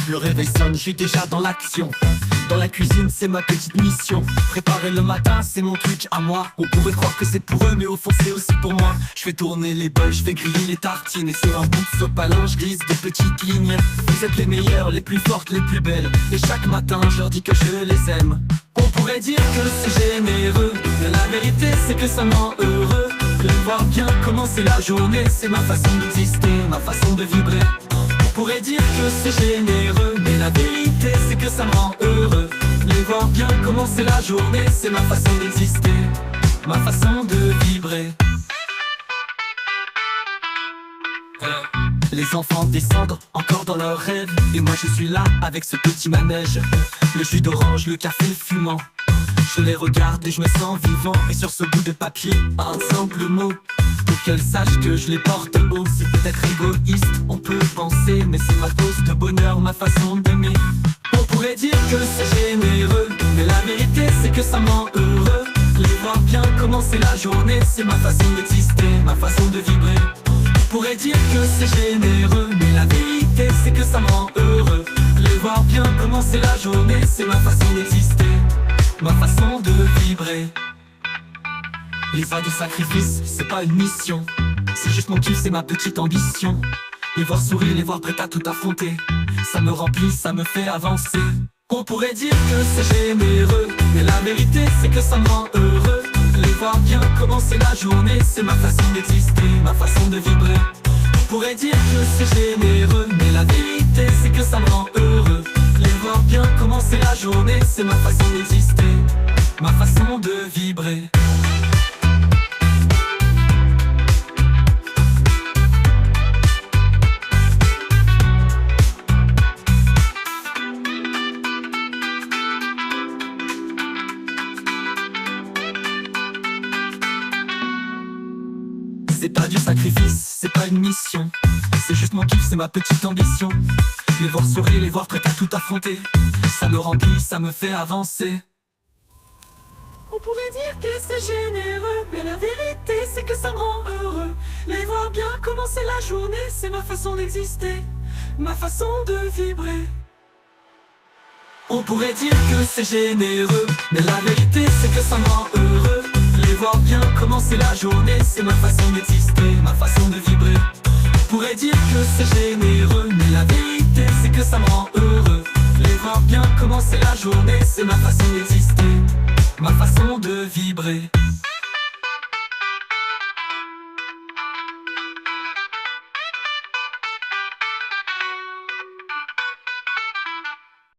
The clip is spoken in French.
Le réveil sonne, je suis déjà dans l'action. Dans la cuisine, c'est ma petite mission. Préparer le matin, c'est mon truc à moi. On pourrait croire que c'est pour eux, mais au fond c'est aussi pour moi. Je fais tourner les bols, je fais griller les tartines. Et sur un bout de sopalin, je glisse des petites lignes. Vous êtes les meilleures, les plus fortes, les plus belles. Et chaque matin, je leur dis que je les aime. On pourrait dire que c'est généreux, mais la vérité c'est que ça me rend heureux. De voir bien commencer la journée, c'est ma façon d'exister, ma façon de vibrer. On pourrait dire que c'est généreux, mais la vérité c'est que ça me rend heureux. Les voir bien commencer la journée, c'est ma façon d'exister, ma façon de vibrer. Les enfants descendent encore dans leurs rêves, et moi je suis là avec ce petit manège. Le jus d'orange, le café fumant, je les regarde et je me sens vivant. Et sur ce bout de papier, un simple mot, pour qu'elles sachent que je les porte haut. C'est peut-être égoïste, on peut penser, mais c'est ma dose de bonheur, ma façon d'aimer. On pourrait dire que c'est généreux, mais la vérité c'est que ça me rend heureux. Les voir bien commencer la journée, c'est ma façon d'exister, ma façon de vibrer. On pourrait dire que c'est généreux, mais la vérité c'est que ça me rend heureux. Les voir bien commencer la journée, c'est ma façon d'exister, ma façon de vibrer. Les pas de sacrifice, c'est pas une mission, c'est juste mon kiff, c'est ma petite ambition. Les voir sourire, les voir prêts à tout affronter, ça me remplit, ça me fait avancer. On pourrait dire que c'est généreux, mais la vérité c'est que ça me rend heureux. Les voir bien commencer la journée, c'est ma façon d'exister, ma façon de vibrer. On pourrait dire que c'est généreux, mais la vérité c'est que ça me rend heureux. Les voir bien commencer la journée, c'est ma façon d'exister, ma façon de vibrer. C'est pas du sacrifice, c'est pas une mission, c'est juste mon kiff, c'est ma petite ambition. Les voir sourire, les voir prêts à tout affronter, ça me remplit, ça me fait avancer. On pourrait dire que c'est généreux, mais la vérité c'est que ça me rend heureux. Les voir bien commencer la journée, c'est ma façon d'exister, ma façon de vibrer. On pourrait dire que c'est généreux, mais la vérité c'est que ça me rend heureux. Les voir bien commencer la journée, c'est ma façon d'exister, ma façon de vibrer. On pourrait dire que c'est généreux, mais la vérité c'est que ça me rend heureux. Les voir bien commencer la journée, c'est ma façon d'exister, ma façon de vibrer.